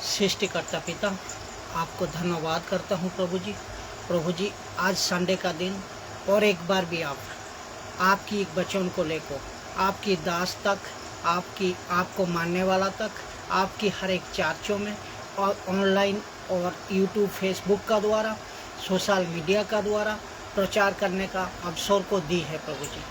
सृष्टिकर्ता पिता, आपको धन्यवाद करता हूँ प्रभु जी आज संडे का दिन और एक बार भी आपकी एक वचन को लेकर आपकी दास तक, आपको मानने वाला तक, आपकी हर एक चर्चों में और ऑनलाइन और यूट्यूब फेसबुक का द्वारा, सोशल मीडिया का द्वारा प्रचार करने का अवसर को दी है। प्रभु जी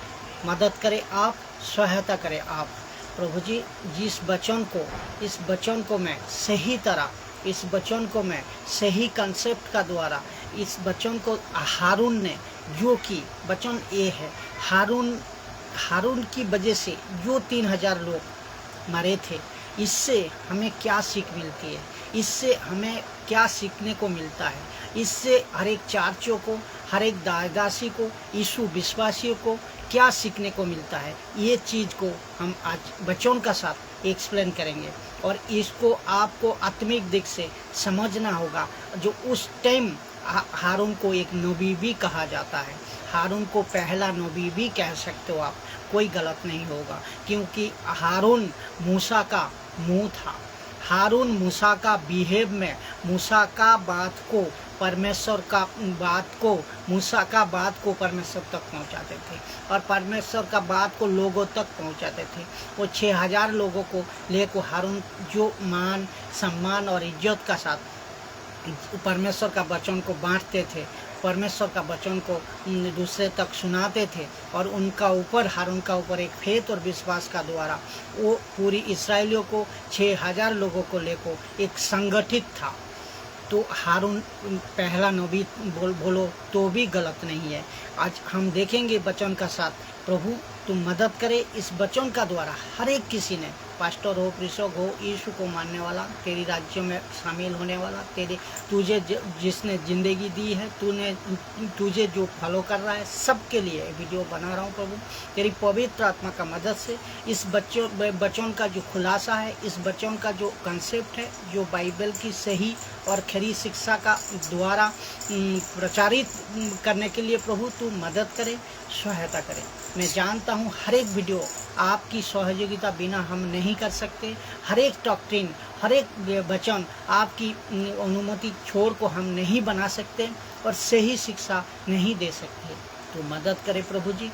मदद करें, आप सहायता करें आप प्रभु जी। इस वचन को मैं सही तरह, इस वचन को मैं सही कंसेप्ट का द्वारा, इस वचन को हारून ने जो कि वचन ये है, हारून की वजह से जो 3000 लोग मरे थे, इससे हमें क्या सीख मिलती है, इससे हमें क्या सीखने को मिलता है, इससे हर एक चर्चों को, हर एक दासी को, यीशु विश्वासियों को क्या सीखने को मिलता है, ये चीज़ को हम आज वचन का साथ एक्सप्लेन करेंगे। और इसको आपको आत्मिक दिख से समझना होगा। जो उस टाइम हारून को एक नबी भी कहा जाता है, हारून को पहला नबी भी कह सकते हो आप, कोई गलत नहीं होगा, क्योंकि हारून मूसा का मुंह था। हारून मूसा का बिहेव में, मूसा का बात को परमेश्वर का मूसा का बात को परमेश्वर तक पहुंचाते थे और परमेश्वर का बात को लोगों तक पहुंचाते थे। वो 6000 लोगों को लेकर हारून जो मान, सम्मान और इज्जत का साथ परमेश्वर का वचन को बांटते थे, परमेश्वर का वचन को दूसरे तक सुनाते थे, और उनका ऊपर, हारून का ऊपर एक फेथ और विश्वास का द्वारा वो पूरी इसराइलियों को, 6000 लोगों को लेकर एक संगठित था। तो हारून पहला नबी बोलो तो भी गलत नहीं है। आज हम देखेंगे वचन का साथ। प्रभु तुम मदद करे इस वचन का द्वारा हर एक किसी ने, पास्टर हो, प्रीसक हो, यीशु को मानने वाला, तेरी राज्य में शामिल होने वाला, तुझे जिसने ज़िंदगी दी है, तुझे जो फॉलो कर रहा है, सबके लिए वीडियो बना रहा हूँ प्रभु। तेरी पवित्र आत्मा का मदद से इस वचन का जो खुलासा है, इस वचन का जो कंसेप्ट है, जो बाइबल की सही और खरी शिक्षा का द्वारा प्रचारित करने के लिए प्रभु तू मदद करे, सहायता करे। मैं जानता हूँ हर एक वीडियो आपकी सहयोगिता बिना हम नहीं कर सकते। हर एक डॉक्ट्रिन, हर एक वचन आपकी अनुमति छोड़ को हम नहीं बना सकते और सही शिक्षा नहीं दे सकते। तो मदद करे प्रभु जी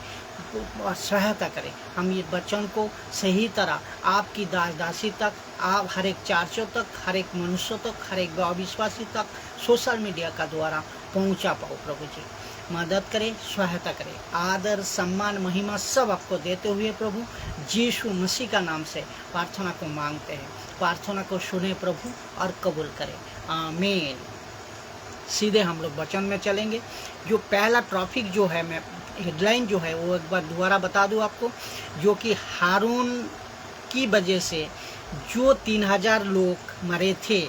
और सहायता करें। हम ये वचन को सही तरह आपकी दासी तक, आप हर एक चर्चों तक, हर एक मनुष्य तक, हर एक विश्वासी तक सोशल मीडिया का द्वारा पहुंचा पाओ प्रभु जी। मदद करें, सहायता करें। आदर, सम्मान, महिमा सब आपको देते हुए प्रभु यीशु मसीह का नाम से प्रार्थना को मांगते हैं। प्रार्थना को सुने प्रभु और कबूल करें, आमीन। सीधे हम लोग वचन में चलेंगे। जो पहला टॉपिक जो है, मैं हेडलाइन जो है वो एक बार दोबारा बता दूं आपको, जो कि हारून की वजह से जो 3000 लोग मरे थे,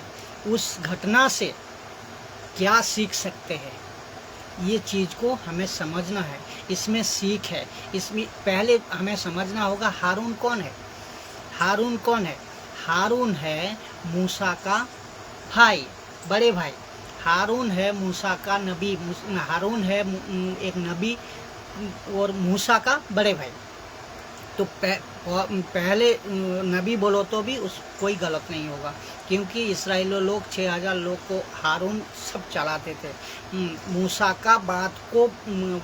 उस घटना से क्या सीख सकते हैं, ये चीज़ को हमें समझना है। इसमें सीख है। इसमें पहले हमें समझना होगा हारून कौन है। हारून कौन है? हारून है मूसा का भाई, बड़े भाई। हारून है मूसा का नबी, हारून है एक नबी और मूसा का बड़े भाई। तो पहले नबी बोलो तो भी कोई गलत नहीं होगा, क्योंकि इस्राएली लोग 6000 लोग को हारून सब चलाते थे, मूसा का बात को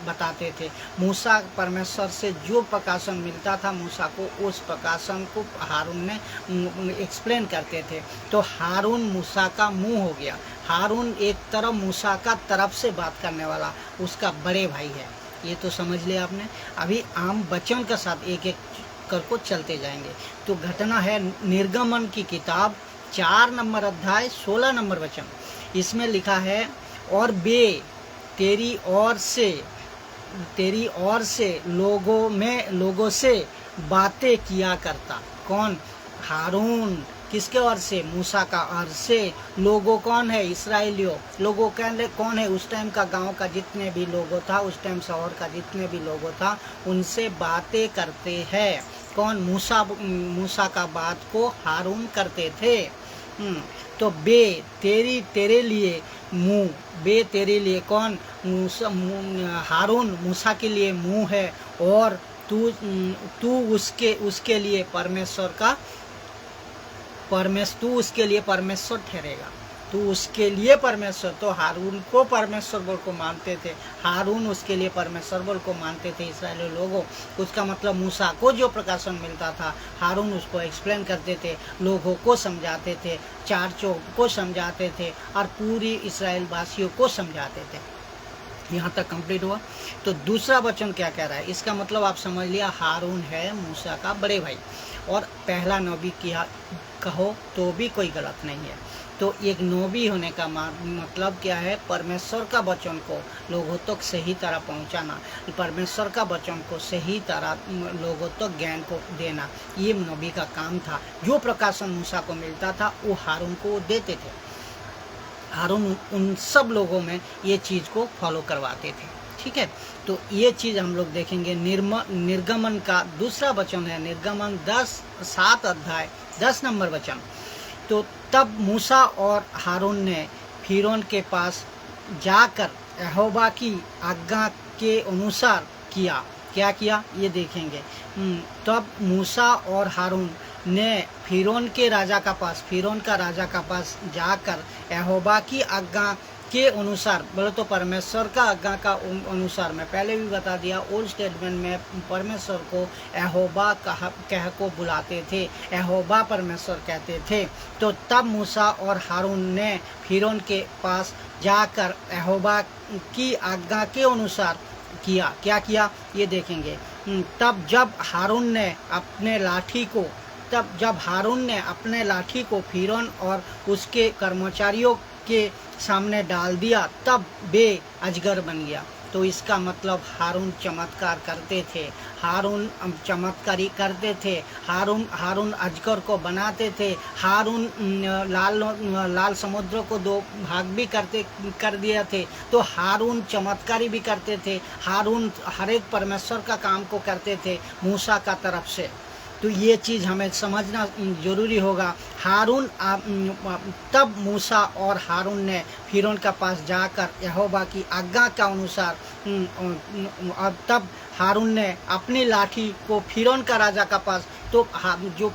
बताते थे। मूसा परमेश्वर से जो प्रकाशन मिलता था मूसा को, उस प्रकाशन को हारून ने एक्सप्लेन करते थे। तो हारून मूसा का मुंह हो गया। हारून एक तरफ मूसा का तरफ से बात करने वाला उसका बड़े भाई है। ये तो समझ लिया आपने। अभी आम वचन के साथ एक एक करको चलते जाएंगे। तो घटना है निर्गमन की किताब 4 नंबर अध्याय 16 नंबर वचन। इसमें लिखा है, और बे तेरी ओर से लोगों से बातें किया करता। कौन? हारून। किसके ओर से? मूसा का ओर से। लोगों कौन है? इसराइलियों। लोगों कौन है? उस टाइम का गांव का जितने भी लोगों था, उस टाइम शहर का जितने भी लोगों था, उनसे बातें करते हैं। कौन? मूसा का बात को हारून करते थे। तो बे तेरे लिए मुंह, बे तेरे लिए कौन? हारून मूसा के लिए मुंह है, और तू उसके लिए परमेश्वर का तू उसके लिए परमेश्वर ठहरेगा, तू उसके लिए परमेश्वर। तो हारून को परमेश्वर बोल को मानते थे, हारून उसके लिए परमेश्वर बोल को मानते थे इस्राएली लोगों। उसका मतलब मूसा को जो प्रकाशन मिलता था, हारून उसको एक्सप्लेन करते थे, लोगों को समझाते थे, चार्चों को समझाते थे और पूरी इस्राएल वासियों को समझाते थे। यहाँ तक कंप्लीट हुआ। तो दूसरा वचन क्या कह रहा है, इसका मतलब आप समझ लिया, हारून है मूसा का बड़े भाई और पहला नबी किया कहो तो भी कोई गलत नहीं है। तो एक नबी होने का मतलब क्या है, परमेश्वर का वचन को लोगों तक सही तरह पहुंचाना, परमेश्वर का वचन को सही तरह लोगों तक ज्ञान को देना, ये नबी का काम था। जो प्रकाशन मूसा को मिलता था वो हारून को देते थे। हारून उन सब लोगों में ये चीज़ को फॉलो करवाते थे। ठीक है, तो ये चीज़ हम लोग देखेंगे। निर्गमन का दूसरा वचन है, निर्गमन 7 अध्याय 10 नंबर वचन। तो तब मूसा और हारून ने फिरौन के पास जाकर यहोवा की आज्ञा के अनुसार किया। क्या किया ये देखेंगे। तब मूसा और हारून ने फिरौन का राजा का पास जाकर यहोवा की आज्ञा के अनुसार, बोले तो परमेश्वर का आज्ञा का अनुसार, मैं पहले भी बता दिया, ओल्ड स्टेटमेंट में परमेश्वर को यहोवा कह को बुलाते थे, यहोवा परमेश्वर कहते थे। तो तब मूसा और हारून ने फिरौन के पास जाकर यहोवा की आज्ञा के अनुसार किया। क्या किया ये देखेंगे। तब जब हारून ने अपने लाठी को फिरौन और उसके कर्मचारियों के सामने डाल दिया, तब वे अजगर बन गया। तो इसका मतलब हारून चमत्कार करते थे, हारून चमत्कारी करते थे, हारून अजगर को बनाते थे, हारून लाल समुद्र को 2 भाग भी कर दिए थे। तो हारून चमत्कारी भी करते थे, हारून हर एक परमेश्वर का काम को करते थे मूसा का तरफ से। तो ये चीज़ हमें समझना जरूरी होगा। हारून तब मूसा और हारून ने फिरौन के पास जाकर यहोवा की आज्ञा के अनुसार, और तब हारून ने अपनी लाठी को फिरौन का राजा का पास, तो जो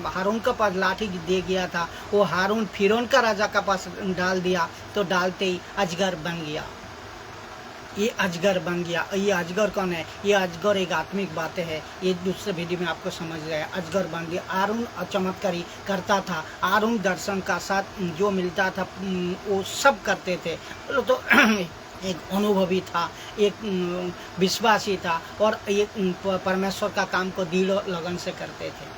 हारून का पास लाठी दे गया था वो हारून फिरौन का राजा का पास डाल दिया। तो डालते ही अजगर बन गया। ये अजगर बन गया। ये अजगर कौन है? ये अजगर एक आत्मिक बातें है, ये दूसरे वीडियो में आपको समझ गए। अजगर बन गया। हारून चमत्कारी करता था, हारून दर्शन का साथ जो मिलता था वो सब करते थे। तो एक अनुभवी था, एक विश्वासी था और एक परमेश्वर का काम को दृढ़ लगन से करते थे।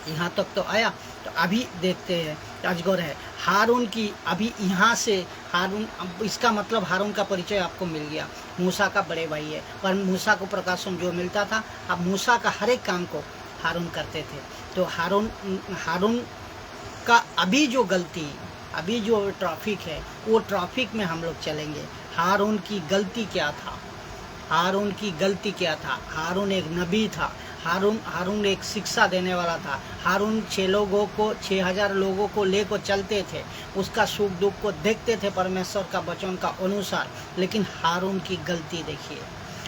यहाँ तक तो आया। तो अभी देखते हैं अजगर है हारून की। अभी यहाँ से हारून, इसका मतलब हारून का परिचय आपको मिल गया, मूसा का बड़े भाई है। पर मूसा को प्रकाशन जो मिलता था, अब मूसा का हर एक काम को हारून करते थे। तो हारून का अभी जो गलती, अभी जो ट्रैफिक है वो ट्रैफिक में हम लोग चलेंगे। हारून की गलती क्या था? हारून की गलती क्या था? हारून एक नबी था, हारून एक शिक्षा देने वाला था। हारून 6,000 लोगों को लेकर चलते थे, उसका सुख दुख को देखते थे परमेश्वर का वचन का अनुसार। लेकिन हारून की गलती देखिए,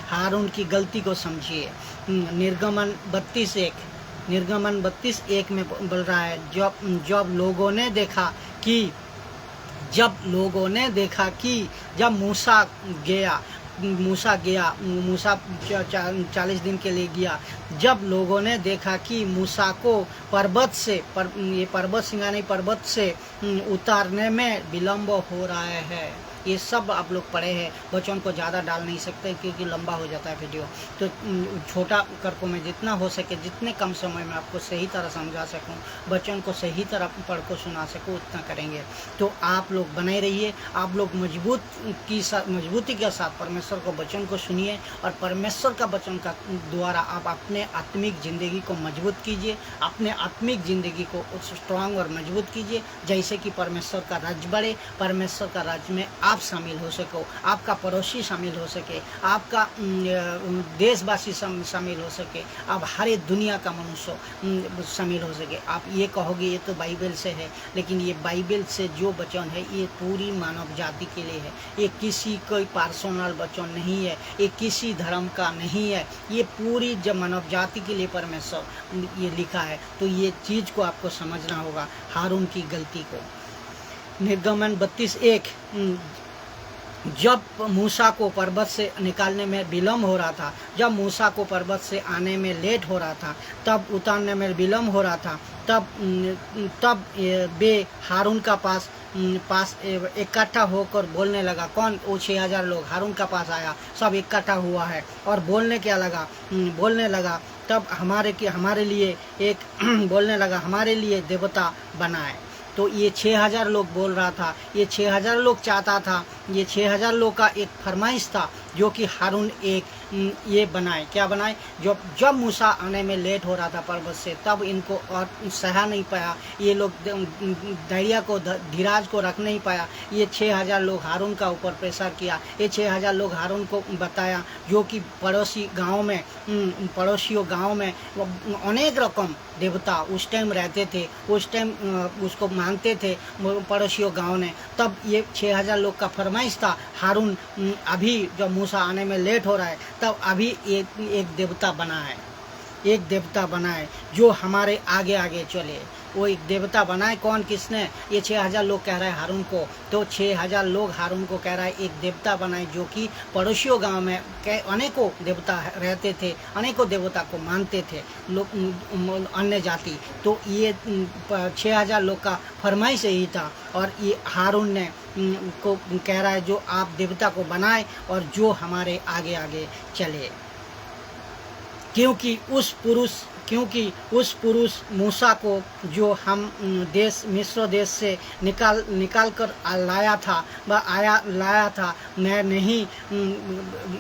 हारून की गलती को समझिए। निर्गमन 32:1 में बोल रहा है, जब लोगों ने देखा कि जब मूसा गया, मूसा 40 दिन के लिए गया। जब लोगों ने देखा कि मूसा को पर्वत से उतारने में विलम्ब हो रहा है। ये सब आप लोग पढ़े हैं, वचन को ज़्यादा डाल नहीं सकते क्योंकि लंबा हो जाता है वीडियो। तो छोटा करके मैं जितना हो सके, जितने कम समय में आपको सही तरह समझा सकूं, वचन को सही तरह पढ़ को सुना सकूं, उतना करेंगे। तो आप लोग बने रहिए, आप लोग मजबूती के साथ परमेश्वर को वचन को सुनिए और परमेश्वर का वचन का द्वारा आप अपने आत्मिक ज़िंदगी को मजबूत कीजिए, अपने आत्मिक ज़िंदगी को स्ट्रांग और मजबूत कीजिए, जैसे कि परमेश्वर का राज्य बढ़े, परमेश्वर का राज्य में आप शामिल हो सको, आपका पड़ोसी शामिल हो सके, आपका देशवासी शामिल हो सके, आप हर दुनिया का मनुष्य शामिल हो सके। आप ये कहोगे ये तो बाइबल से है, लेकिन ये बाइबल से जो वचन है ये पूरी मानव जाति के लिए है। ये किसी कोई पर्सनल वचन नहीं है, ये किसी धर्म का नहीं है, ये पूरी जब मानव जाति के लिए परमेश्वर ये लिखा है। तो ये चीज़ को आपको समझना होगा, हारून की गलती को। निर्गमन 32:1, जब मूसा को पर्वत से निकालने में विलम्ब हो रहा था, जब मूसा को पर्वत से आने में लेट हो रहा था, तब उतारने में विलम्ब हो रहा था, तब वे हारून का पास इकट्ठा होकर बोलने लगा। कौन? वो 6000 लोग हारून का पास आया, सब इकट्ठा हुआ है और बोलने लगा तब हमारे लिए एक बोलने लगा, हमारे लिए देवता बनाए। तो ये 6000 लोग बोल रहा था, ये 6000 लोग चाहता था, ये 6000 लोग का एक फरमाइश था जो कि हारून एक ये बनाए। क्या बनाए? जब मूसा आने में लेट हो रहा था पर्वत से, तब इनको और सहा नहीं पाया, ये लोग धैर्य को धीराज को रख नहीं पाया। ये 6000 लोग हारून का ऊपर प्रेशर किया, ये 6000 लोग हारून को बताया, जो कि पड़ोसियों गाँव में अनेक रकम देवता उस टाइम रहते थे, उस टाइम उसको मानते थे पड़ोसियों गाँव ने। तब ये 6000 लोग का फरमाइश था, हारून अभी जब मूसा आने में लेट हो रहा है, तब अभी एक देवता बना है, एक देवता बनाए जो हमारे आगे आगे चले। वो एक देवता बनाए। कौन? किसने? ये 6000 लोग कह रहे हैं हारून को। तो 6000 लोग हारून को कह रहा है एक देवता बनाए, जो कि पड़ोसियों गांव में अनेकों देवता रहते थे, अनेकों देवता को मानते थे लोग, अन्य जाति। तो ये 6000 लोग का फरमाइश यही था, और ये हारून ने को कह रहा है जो आप देवता को बनाए और जो हमारे आगे आगे चले, क्योंकि उस पुरुष मूसा को जो हम मिस्र देश से निकाल कर लाया था, मैं नहीं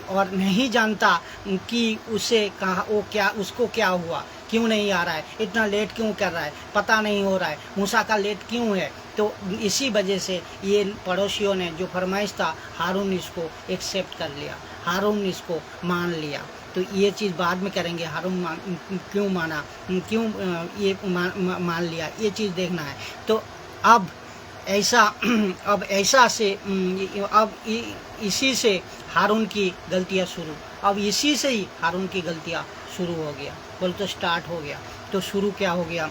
और नहीं जानता कि उसे कहा उसको क्या हुआ, क्यों नहीं आ रहा है, इतना लेट क्यों कर रहा है, पता नहीं हो रहा है मूसा का लेट क्यों है। तो इसी वजह से ये पड़ोसियों ने जो फरमाइश था, हारून इसको एक्सेप्ट कर लिया, हारून इसको मान लिया। तो ये चीज़ बाद में करेंगे, हारून क्यों माना, क्यों ये मान लिया, ये चीज़ देखना है। तो अब इसी से हारून की गलतियाँ शुरू, अब इसी से ही हारून की गलतियाँ शुरू हो गया, बोल तो स्टार्ट हो गया। तो शुरू क्या हो गया?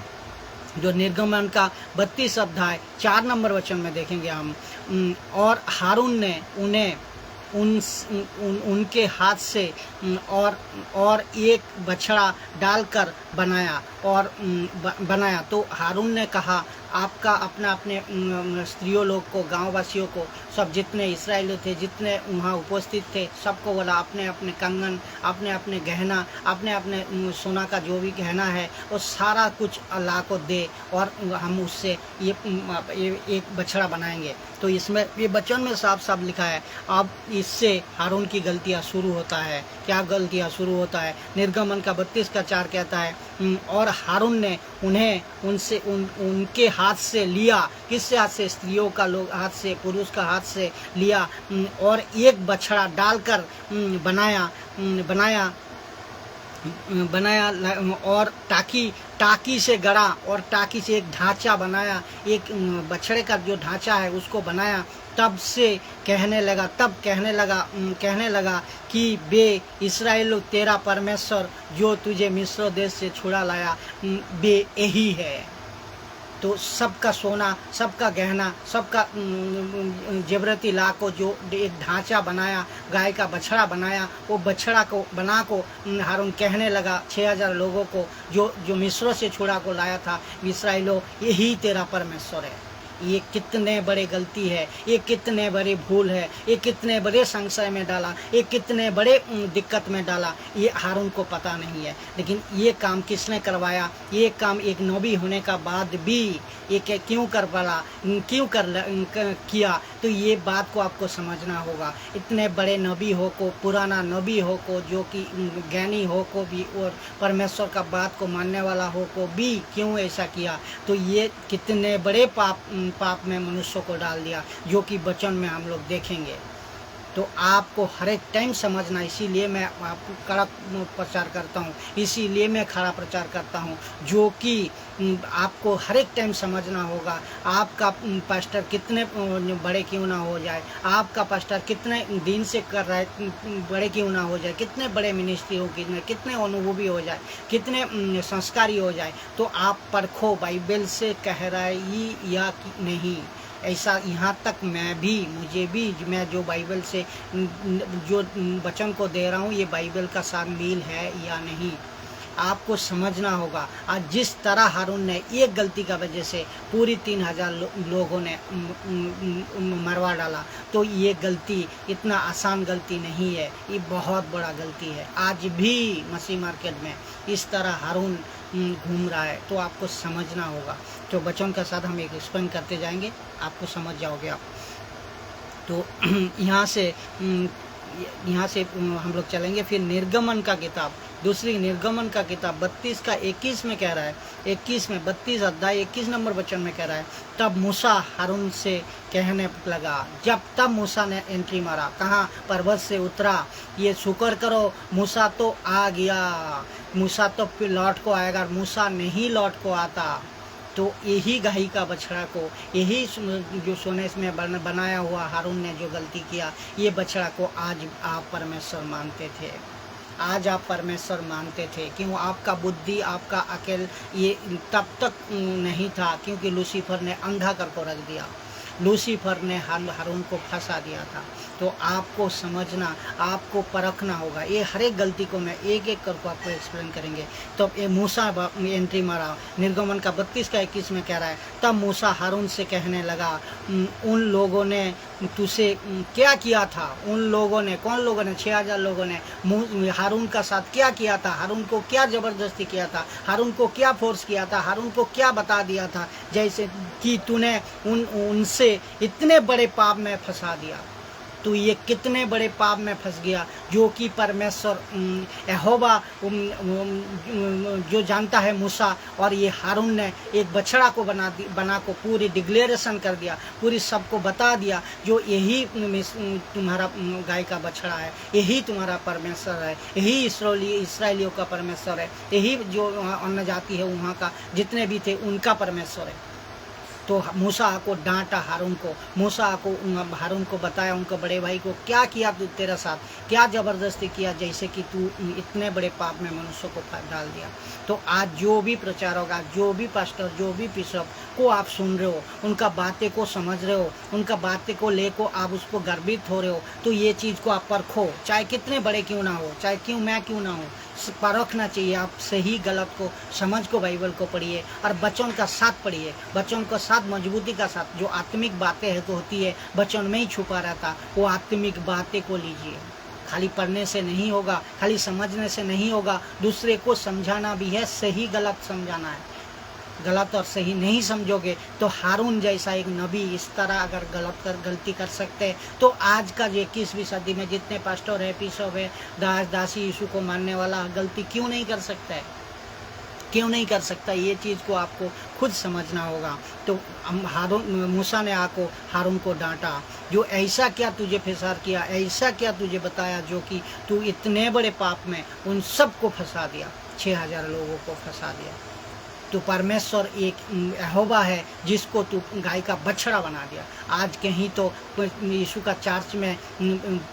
जो निर्गमन का 32 अध्याय 4 नंबर वचन में देखेंगे हम, और हारून ने उन्हें उनके हाथ से और एक बछड़ा डालकर बनाया। तो हारून ने कहा, आपका अपने स्त्रियों लोग को, गांववासियों को, सब जितने इस्राएली थे, जितने वहाँ उपस्थित थे, सबको बोला अपने अपने कंगन, अपने अपने गहना, अपने अपने सोना का जो भी गहना है वो सारा कुछ अल्लाह को दे, और हम उससे ये एक बछड़ा बनाएंगे। तो इसमें ये वचन में साफ साफ लिखा है। अब इससे हारून की गलतियाँ शुरू होता है। क्या गलतियाँ शुरू होता है? निर्गमन का 32:4 कहता है, और हारून ने उनके हाथ से लिया। किससे हाथ से? स्त्रियों का लोग हाथ से, पुरुष का हाथ से लिया, और एक बछड़ा डालकर बनाया और टाकी से गड़ा, और टाकी से एक ढांचा बनाया, एक बछड़े का जो ढांचा है उसको बनाया। तब कहने लगा कि बे इस्राएल, तेरा परमेश्वर जो तुझे मिस्र देश से छुड़ा लाया, बे यही है। तो सबका सोना, सबका गहना, सबका जेवरती ला को जो एक ढांचा बनाया, गाय का बछड़ा बनाया, वो बछड़ा को हारून कहने लगा 6000 लोगों को जो मिस्र से छुड़ा को लाया था, इस्राएलो, यही तेरा परमेश्वर है। ये कितने बड़े गलती है, ये कितने बड़े भूल है, ये कितने बड़े संशय में डाला, ये कितने बड़े दिक्कत में डाला, ये हारून को पता नहीं है। लेकिन ये काम किसने करवाया? ये काम एक नबी होने का बाद भी ये क्यों किया? तो ये बात को आपको समझना होगा। इतने बड़े नबी हो को, पुराना नबी हो को, जो कि ज्ञानी हो को भी, और परमेश्वर का बात को मानने वाला हो को भी क्यों ऐसा किया? तो ये कितने बड़े पाप में मनुष्य को डाल दिया, जो कि वचन में हम लोग देखेंगे। तो आपको हर एक टाइम समझना, इसीलिए मैं आपको कड़क प्रचार करता हूँ, इसीलिए मैं खड़ा प्रचार करता हूँ, जो कि आपको हर एक टाइम समझना होगा। आपका पास्टर कितने बड़े क्यों ना हो जाए, आपका पास्टर कितने दिन से कर रहा है बड़े क्यों ना हो जाए, कितने बड़े मिनिस्ट्री हो, कितने अनुभवी हो जाए, कितने संस्कारी हो जाए, तो आप परखो बाइबल से कह रहा है या नहीं। ऐसा यहाँ तक मैं जो बाइबल से जो वचन को दे रहा हूँ, ये बाइबल का शामिल है या नहीं, आपको समझना होगा। आज जिस तरह हारून ने एक गलती का वजह से पूरी 3000 लोगों ने मरवा डाला, तो ये गलती इतना आसान गलती नहीं है, ये बहुत बड़ा गलती है। आज भी मसीह मार्केट में इस तरह हारून घूम रहा है, तो आपको समझना होगा। तो वचन के साथ हम एक एक्सप्लेन करते जाएंगे, आपको समझ जाओगे आप। तो यहाँ से हम लोग चलेंगे। फिर निर्गमन का किताब, दूसरी निर्गमन का किताब 32 का 21 में कह रहा है, 21 में 32 अध्याय 21 नंबर वचन में कह रहा है, तब मूसा हारून से कहने लगा, तब मूसा ने एंट्री मारा, कहाँ, पर्वत से उतरा। ये शुक्र करो, मूसा तो आ गया, मूसा तो फिर लौट को आएगा। मूसा नहीं लौट को आता, तो यही गाय का बछड़ा को, यही जो सोने में बनाया हुआ हारून ने जो गलती किया, ये बछड़ा को आज आप परमेश्वर मानते थे, आज आप परमेश्वर मानते थे। क्यों? आपका बुद्धि, आपका अकेल ये तब तक नहीं था, क्योंकि लूसीफर ने अंधा करके रख दिया, लूसीफर ने हारून को फंसा दिया था। तो आपको समझना, आपको परखना होगा। ये हर एक गलती को मैं एक एक करके आपको एक्सप्लेन करेंगे। तो ये मूसा एंट्री मारा, निर्गमन का 32 का 21 में कह रहा है, तब मूसा हारून से कहने लगा, उन लोगों ने तुझसे क्या किया था? उन लोगों ने, कौन लोगों ने? 6000 लोगों ने हारून का साथ क्या किया था? हारून को क्या ज़बरदस्ती किया था? हारून को क्या फोर्स किया था? हारून को क्या बता दिया था, जैसे कि तूने उनसे इतने बड़े पाप में फंसा दिया। तो ये कितने बड़े पाप में फंस गया, जो कि परमेश्वर यहोवा जो जानता है मूसा, और ये हारून ने एक बछड़ा को बना को पूरी डिक्लेरेशन कर दिया, पूरी सबको बता दिया, जो यही तुम्हारा गाय का बछड़ा है, यही तुम्हारा परमेश्वर है, यही इसराइलियों का परमेश्वर है, यही जो अन्य जाति है वहाँ का जितने भी थे उनका परमेश्वर है। तो मूसा को डांटा, हारून को बताया, उनको बड़े भाई को, क्या किया तू, तेरा साथ क्या ज़बरदस्ती किया, जैसे कि तू इतने बड़े पाप में मनुष्य को डाल दिया। तो आज जो भी प्रचार होगा, जो भी पास्टर, जो भी बिशप को आप सुन रहे हो, उनका बातें को समझ रहे हो, उनका बातें को लेकर आप उसको गर्वित हो रहे हो, तो ये चीज़ को आप परखो, चाहे कितने बड़े क्यों ना हो, चाहे मैं क्यों ना हो, परखना चाहिए। आप सही गलत को समझ को बाइबल को पढ़िए और वचन का साथ पढ़िए, वचन का साथ मजबूती का साथ। जो आत्मिक बातें है तो होती है वचन में ही छुपा रहता, वो आत्मिक बातें को लीजिए। खाली पढ़ने से नहीं होगा, खाली समझने से नहीं होगा, दूसरे को समझाना भी है, सही गलत समझाना है। गलत और सही नहीं समझोगे तो हारून जैसा एक नबी इस तरह अगर गलती कर सकते हैं, तो आज का 21वीं सदी में जितने पास्टर है, बिशप है, दासी यीशु को मानने वाला गलती क्यों नहीं कर सकता है, क्यों नहीं कर सकता? ये चीज़ को आपको खुद समझना होगा। तो मूसा ने आको हारून को डांटा, जो ऐसा क्या तुझे फंसा किया, ऐसा क्या तुझे बताया, जो कि तू इतने बड़े पाप में उन सबको फंसा दिया, 6000 लोगों को फंसा दिया। तो परमेश्वर एक यहोवा है जिसको तू गाय का बछड़ा बना दिया। आज कहीं तो यीशु का चर्च में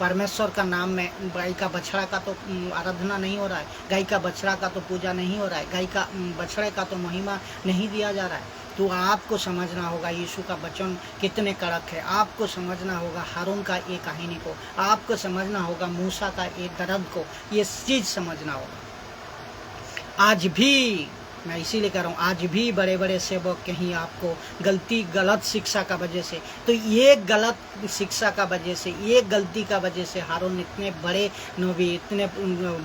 परमेश्वर का नाम में गाय का बछड़ा का तो आराधना नहीं हो रहा है, गाय का बछड़ा का तो पूजा नहीं हो रहा है, गाय का बछड़े का तो महिमा नहीं दिया जा रहा है। तो आपको समझना होगा यीशु का वचन कितने कड़क है, आपको समझना होगा हारून का ये कहानी को, आपको समझना होगा मूसा का ये दर्द को, ये चीज़ समझना होगा। आज भी मैं इसीलिए कह रहा हूँ, आज भी बड़े बड़े सेवक कहीं आपको गलत शिक्षा का वजह से, तो ये गलत शिक्षा का वजह से, ये गलती का वजह से हारून इतने बड़े नबी, इतने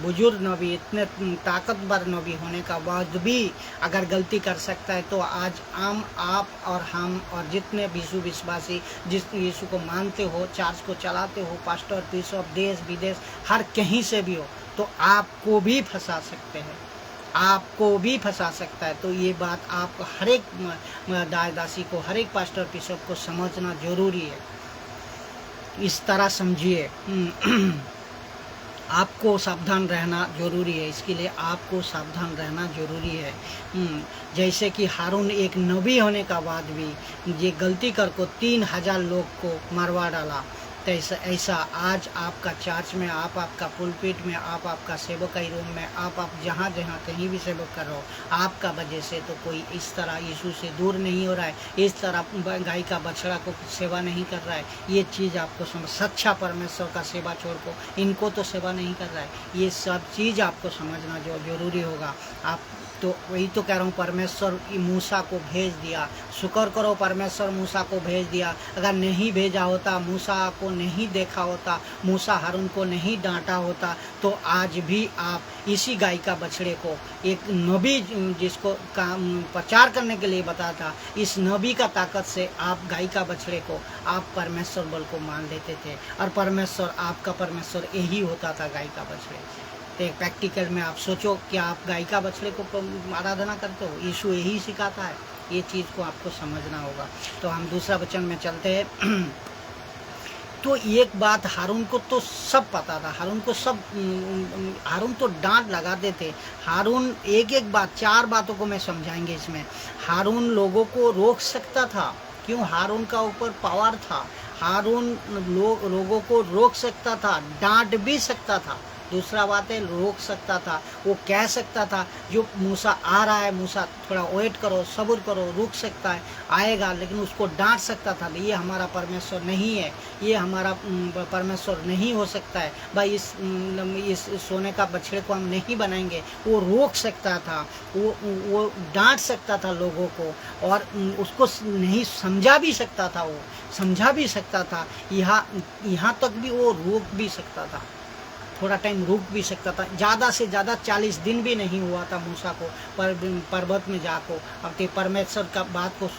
बुजुर्ग नबी, इतने ताकतवर नबी होने का बाद भी अगर गलती कर सकता है, तो आज आप और हम और जितने विश्व विश्वासी जिस यीशु को मानते हो, चर्च को चलाते हो, पास्टर, बिशप, देश विदेश हर कहीं से भी हो, तो आपको भी फंसा सकते हैं, आपको भी फंसा सकता है। तो ये बात आप हर एक दासी को, हर एक पास्टर बिशप को समझना जरूरी है। इस तरह समझिए। आपको सावधान रहना जरूरी है, इसके लिए आपको सावधान रहना जरूरी है। जैसे कि हारून एक नबी होने का बाद भी ये गलती कर को 3000 लोग को मरवा डाला। तो ऐसा आज आपका चर्च में, आप आपका पुलपिट में, आप आपका सेवकाई रूम में, आप जहाँ जहाँ कहीं भी सेवक कर रहे हो, आपका वजह से तो कोई इस तरह यीशु से दूर नहीं हो रहा है, इस तरह गाय का बछड़ा को सेवा नहीं कर रहा है। ये चीज़ आपको समझ, सच्चा परमेश्वर का सेवा छोड़ को इनको तो सेवा नहीं कर रहा है। ये सब चीज़ आपको समझना जो जरूरी होगा। आप तो वही तो कह रहा हूँ, परमेश्वर मूसा को भेज दिया, शुक्र करो परमेश्वर मूसा को भेज दिया। अगर नहीं भेजा होता, मूसा को नहीं देखा होता, मूसा हारून को नहीं डांटा होता, तो आज भी आप इसी गाय का बछड़े को, एक नबी जिसको प्रचार करने के लिए बताता, इस नबी का ताकत से आप गाय का बछड़े को आप परमेश्वर बल को मान लेते थे। और परमेश्वर, आपका परमेश्वर यही होता था, गाय का बछड़े। तो एक प्रैक्टिकल में आप सोचो कि आप गाय का बछड़े को आराधना करते हो, यीशु यही सिखाता है। ये चीज़ को आपको समझना होगा। तो हम दूसरा वचन में चलते हैं। तो एक बात, हारून को तो सब पता था, हारून तो डांट लगाते थे। हारून एक एक बात, 4 बातों को मैं समझाएंगे इसमें। हारून लोगों को रोक सकता था, क्यों? हारून का ऊपर पावर था। हारून लोगों को रोक सकता था, डांट भी सकता था। दूसरा बात है, रोक सकता था, वो कह सकता था जो मूसा आ रहा है, मूसा थोड़ा वेट करो, सब्र करो, रुक सकता है, आएगा। लेकिन उसको डांट सकता था, भाई ये हमारा परमेश्वर नहीं है, ये हमारा परमेश्वर नहीं हो सकता है, भाई इस सोने का बछड़े को हम नहीं बनाएंगे। वो रोक सकता था, वो डांट सकता था लोगों को, और उसको नहीं समझा भी सकता था, वो समझा भी सकता था। यहाँ तक भी वो रोक भी सकता था, थोड़ा टाइम रुक भी सकता था। ज़्यादा से ज़्यादा 40 दिन भी नहीं हुआ था मूसा को पर्वत में जाको अपने परमेश्वर का बात को,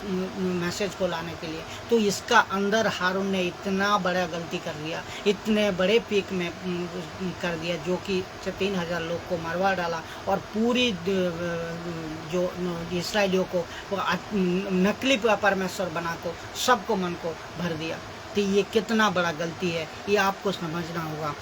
मैसेज को लाने के लिए। तो इसका अंदर हारून ने इतना बड़ा गलती कर दिया, इतने बड़े पीक में कर दिया, जो कि 3000 लोग को मरवा डाला, और पूरी जो इसराइलियों को नकली परमेश्वर बना को सबको मन को भर दिया। तो ये कितना बड़ा गलती है, ये आपको समझना होगा।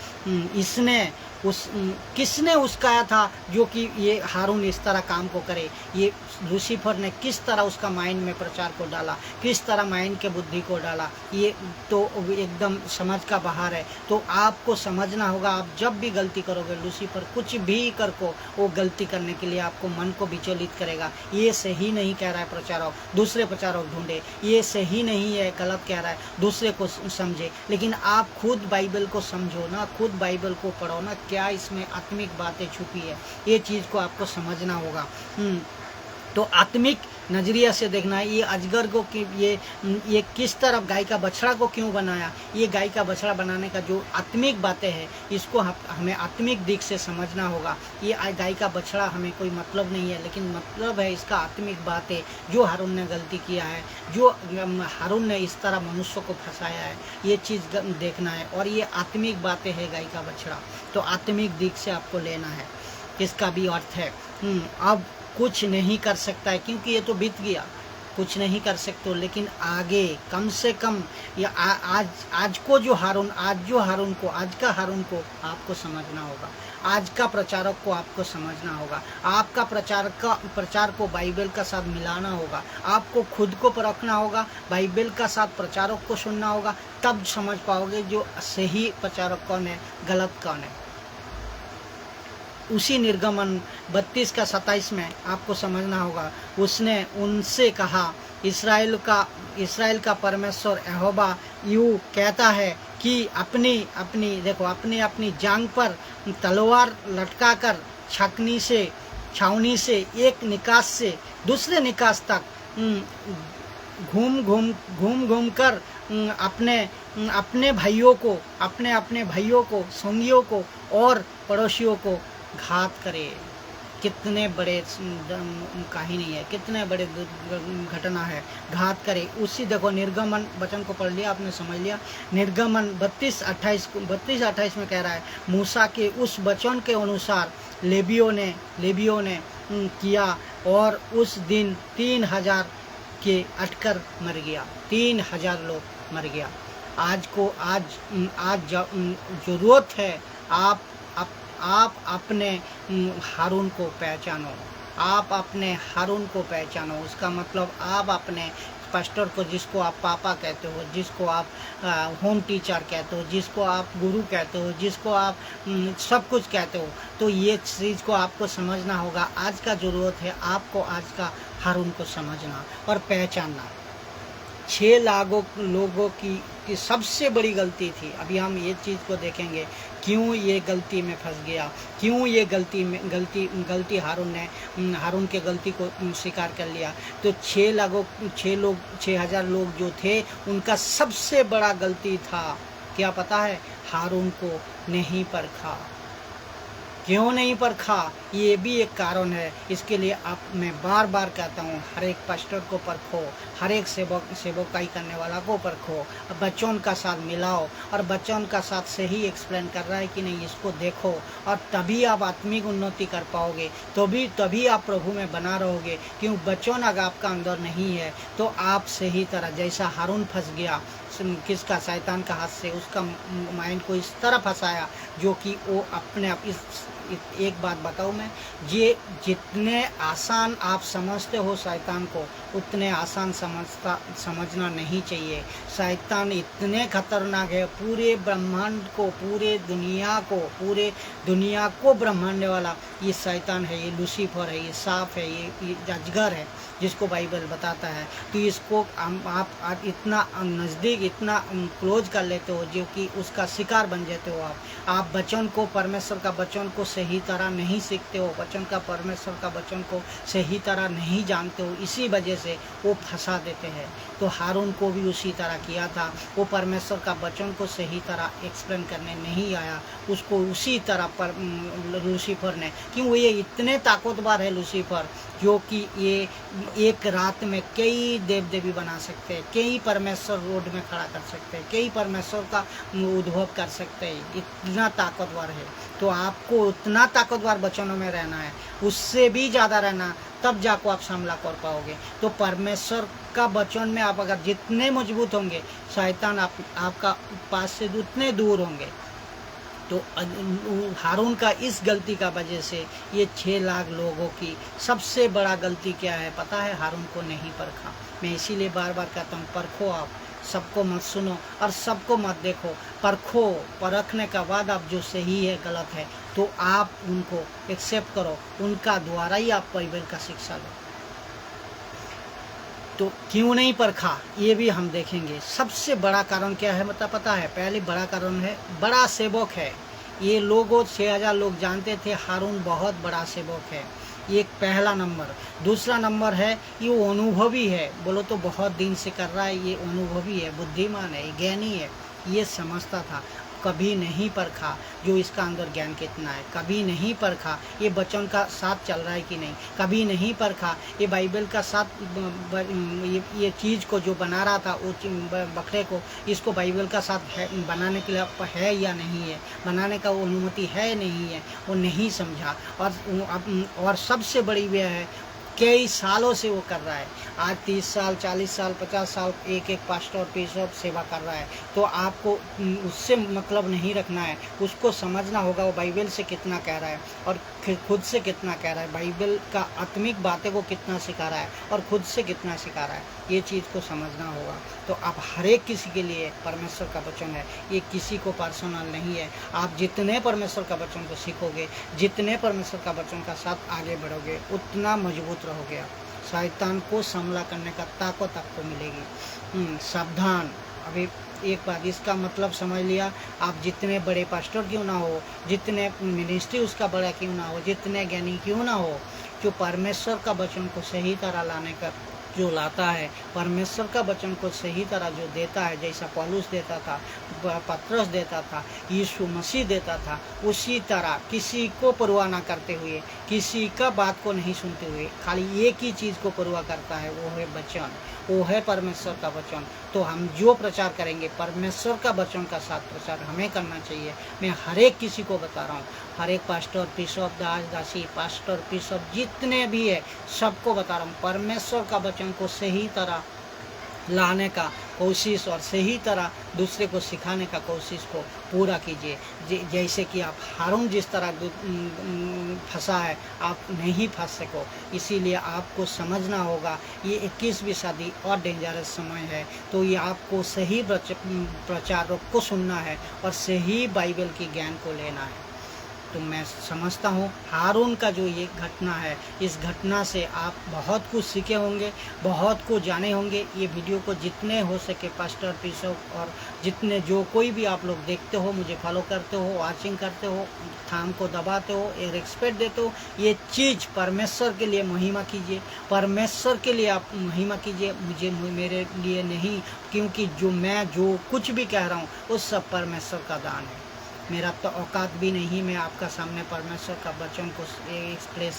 किसने उसकाया था जो कि ये हारून इस तरह काम को करे? ये लूसीफर ने किस तरह उसका माइंड में प्रचार को डाला, किस तरह माइंड के बुद्धि को डाला, ये तो एकदम समझ का बाहर है। तो आपको समझना होगा, आप जब भी गलती करोगे, लूसीफर कुछ भी कर को वो गलती करने के लिए आपको मन को विचलित करेगा। ये सही नहीं कह रहा है प्रचारक, दूसरे प्रचारक ढूंढे, ये सही नहीं है, गलत कह रहा है, दूसरे को समझे। लेकिन आप खुद बाइबल को समझो ना, खुद बाइबल को पढ़ो ना, क्या इसमें आत्मिक बातें छुपी है, ये चीज़ को आपको समझना होगा। तो आत्मिक नजरिया से देखना है। ये अजगर को ये किस तरफ गाय का बछड़ा को क्यों बनाया, ये गाय का बछड़ा बनाने का जो आत्मिक बातें हैं, इसको हमें आत्मिक दिख से समझना होगा। ये गाय का बछड़ा हमें कोई मतलब नहीं है, लेकिन मतलब है इसका आत्मिक बातें, जो हारून ने गलती किया है, जो हारून ने इस तरह मनुष्य को फंसाया है, ये चीज़ देखना है। और ये आत्मिक बातें है गाय का बछड़ा, तो आत्मिक दिख से आपको लेना है। इसका भी अर्थ है अब कुछ नहीं कर सकता है, क्योंकि ये तो बीत गया, कुछ नहीं कर सकते हो। लेकिन आगे कम से कम या आज का हारून को आपको समझना होगा, आज का प्रचारक को आपको समझना होगा, आपका प्रचार को बाइबल का साथ मिलाना होगा, आपको खुद को परखना होगा, बाइबल का साथ प्रचारक को सुनना होगा, तब समझ पाओगे जो सही प्रचारक कौन है, गलत कौन है। उसी निर्गमन 32 का 27 में आपको समझना होगा, उसने उनसे कहा, इस्राएल का परमेश्वर यहोवा यूँ कहता है कि अपनी जांघ पर तलवार लटकाकर छावनी से एक निकास से दूसरे निकास तक घूम कर अपने भाइयों को, संगियों को और पड़ोसियों को घात करे। कितने बड़े कहानी है, कितने बड़े घटना है, घात करे। उसी देखो निर्गमन वचन को पढ़ लिया आपने, समझ लिया। निर्गमन 32-28 में कह रहा है, मूसा के उस वचन के अनुसार लेवियों ने किया और उस दिन 3000 के अटकर मर गया, 3000 लोग मर गया। आज ज़रूरत है आप अपने हारून को पहचानो, आप अपने हारून को पहचानो। उसका मतलब आप अपने पास्टर को, जिसको आप पापा कहते हो, जिसको आप होम टीचर कहते हो, जिसको आप गुरु कहते हो, जिसको आप सब कुछ कहते हो, तो ये चीज़ को आपको समझना होगा। आज का ज़रूरत है आपको आज का हारून को समझना और पहचानना। 6 लोगों की सबसे बड़ी गलती थी। अभी हम ये चीज़ को देखेंगे, क्यों ये गलती में फंस गया, क्यों ये गलती हारून के गलती को स्वीकार कर लिया। तो 6,000 लोग जो थे, उनका सबसे बड़ा गलती था, क्या पता है? हारून को नहीं परखा। क्यों नहीं परखा? ये भी एक कारण है। इसके लिए मैं बार बार कहता हूँ, हर एक पास्टर को परखो, हर एक सेवकाई करने वाला को परखो, बच्चों का साथ मिलाओ और बच्चों का साथ सही एक्सप्लेन कर रहा है कि नहीं, इसको देखो, और तभी आप आत्मिक उन्नति कर पाओगे, तभी आप प्रभु में बना रहोगे। क्यों? बच्चों अगर आपका अंदर नहीं है तो आप सही तरह, जैसा हारून फंस गया किसका? शैतान का हाथ से, उसका माइंड को इस तरह फंसाया जो कि वो अपने आप एक बात बताऊँ मैं, ये जितने आसान आप समझते हो शैतान को, उतने आसान समझना नहीं चाहिए। शैतान इतने खतरनाक है, पूरे ब्रह्मांड को, पूरे दुनिया को ब्रह्मांड वाला ये शैतान है, ये लूसीफर है, ये सांप है, ये अजगर है, जिसको बाइबल बताता है। तो इसको आप इतना नज़दीक, इतना क्लोज कर लेते हो, जो कि उसका शिकार बन जाते हो। आप वचन को, परमेश्वर का वचन को सही तरह नहीं सीखते हो, परमेश्वर का वचन को सही तरह नहीं जानते हो, इसी वजह से वो फंसा देते हैं। तो हारून को भी उसी तरह किया था। वो परमेश्वर का वचन को सही तरह एक्सप्लेन करने नहीं आया, उसको उसी तरह पर लूसीफर ने, क्यों? ये इतने ताकतवर है लूसीफर, जो कि ये एक रात में कई देव देवी बना सकते हैं, कई परमेश्वर रोड में खड़ा कर सकते हैं, कई परमेश्वर का उद्भव कर सकते हैं, इतना ताकतवर है। तो आपको उतना ताकतवर वचनों में रहना है, उससे भी ज़्यादा रहना, तब जाकर आप सामना कर पाओगे। तो परमेश्वर का वचन में आप अगर जितने मजबूत होंगे, शैतान आपका पास से उतने दूर होंगे। तो हारून का इस गलती का वजह से ये 6 लाख लोगों की सबसे बड़ा गलती क्या है पता है? हारून को नहीं परखा। मैं इसीलिए बार बार कहता हूँ, परखो। आप सबको मत सुनो और सबको मत देखो, परखो। परखने का बाद आप जो सही है गलत है तो आप उनको एक्सेप्ट करो, उनका द्वारा ही आप बाइबल का शिक्षा लो। तो क्यों नहीं परखा, ये भी हम देखेंगे। सबसे बड़ा कारण क्या है पता है? पहले बड़ा कारण है, बड़ा सेवक है। ये लोगों 6000 लोग जानते थे हारून बहुत बड़ा सेवक है, ये पहला नंबर। दूसरा नंबर है ये अनुभवी है, बोलो तो बहुत दिन से कर रहा है, ये अनुभवी है, बुद्धिमान है, ज्ञानी है, ये समझता था। कभी नहीं परखा जो इसका अंदर ज्ञान कितना है, कभी नहीं परखा ये वचन का साथ चल रहा है कि नहीं, कभी नहीं परखा ये बाइबल का साथ, ये चीज़ को जो बना रहा था वो बकरे को, इसको बाइबल का साथ बनाने के लिए है या नहीं है, बनाने का वो अनुमति है नहीं है, वो नहीं समझा। और सबसे बड़ी वह है कई सालों से वो कर रहा है, आज 30 साल 40 साल 50 साल एक पास्टर बिशप सेवा कर रहा है। तो आपको उससे मतलब नहीं रखना है, उसको समझना होगा वो बाइबल से कितना कह रहा है और खुद से कितना कह रहा है, बाइबल का आत्मिक बातें वो कितना सिखा रहा है और खुद से कितना सिखा रहा है, ये चीज़ को समझना होगा। तो आप हर एक किसी के लिए परमेश्वर का वचन है, ये किसी को पर्सनल नहीं है। आप जितने परमेश्वर का वचन को सीखोगे, जितने परमेश्वर का वचन का साथ आगे बढ़ोगे, उतना मजबूत रहोगे आप। शैतान को सामना करने का ताकत आपको मिलेगी। सावधान। अभी एक बात इसका मतलब समझ लिया, आप जितने बड़े पास्टर क्यों ना हो, जितने मिनिस्ट्री उसका बड़ा क्यों ना हो, जितने ज्ञानी क्यों ना हो, जो परमेश्वर का वचन को सही तरह लाने का जो लाता है, परमेश्वर का वचन को सही तरह जो देता है, जैसा पौलुस देता था, पतरस देता था, यीशु मसीह देता था, उसी तरह किसी को परवाह ना करते हुए, किसी का बात को नहीं सुनते हुए, खाली एक ही चीज़ को परवाह करता है, वो है वचन। वो है परमेश्वर का वचन। तो हम जो प्रचार करेंगे परमेश्वर का वचन का साथ प्रचार हमें करना चाहिए। मैं हर एक किसी को बता रहा हूँ, हर एक पास्टर, बिशप, दास दासी, पास्टर, बिशप जितने भी है सबको बता रहा हूँ, परमेश्वर का वचन को सही तरह लाने का कोशिश और सही तरह दूसरे को सिखाने का कोशिश को पूरा कीजिए। जैसे कि आप हारून जिस तरह फंसा है आप नहीं फंस सको, इसीलिए आपको समझना होगा ये 21वीं सदी और डेंजरस समय है। तो ये आपको सही प्रचारक को सुनना है और सही बाइबल की ज्ञान को लेना है। तो मैं समझता हूँ हारून का जो ये घटना है, इस घटना से आप बहुत कुछ सीखे होंगे, बहुत कुछ जाने होंगे। ये वीडियो को जितने हो सके पास्टर, बिशप और जितने जो कोई भी आप लोग देखते हो, मुझे फॉलो करते हो, वाचिंग करते हो, थाम को दबाते हो, ये रिस्पेक्ट देते हो, ये चीज़ परमेश्वर के लिए महिमा कीजिए, परमेश्वर के लिए आप महिमा कीजिए, मुझे मेरे लिए नहीं। क्योंकि जो कुछ भी कह रहा हूँ वो सब परमेश्वर का दान है। मेरा तो औकात भी नहीं मैं आपका सामने परमेश्वर का वचन को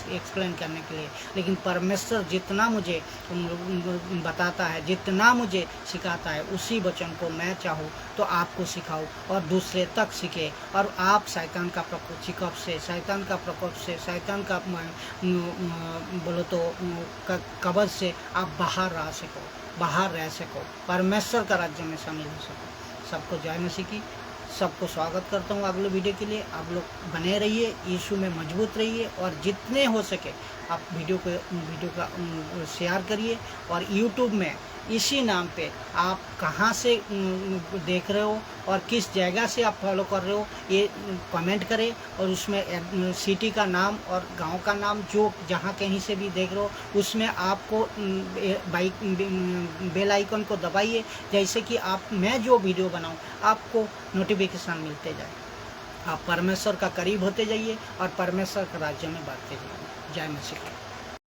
एक्सप्लेन करने के लिए, लेकिन परमेश्वर जितना मुझे बताता है, जितना मुझे सिखाता है, उसी वचन को मैं चाहूँ तो आपको सिखाऊँ और दूसरे तक सीखे, और आप शैतान का प्रकोप से, शैतान का प्रकोप से, शैतान का बोलो तो कब्ज से आप बाहर रह सको, परमेश्वर का राज्य में शामिल हो सको। सबको जय मसीह की। सबको स्वागत करता हूँ अगले वीडियो के लिए। आप लोग बने रहिए, यीशु में मजबूत रहिए, और जितने हो सके आप वीडियो का शेयर करिए। और यूट्यूब में इसी नाम पे आप कहाँ से देख रहे हो और किस जगह से आप फॉलो कर रहे हो ये कमेंट करें, और उसमें सिटी का नाम और गांव का नाम जो जहाँ कहीं से भी देख रहे हो उसमें आपको बेल आइकन को दबाइए, जैसे कि मैं जो वीडियो बनाऊँ आपको नोटिफिकेशन मिलते जाए। आप परमेश्वर का करीब होते जाइए और परमेश्वर के राज्य में बढ़ते जाइए। जय मसीह।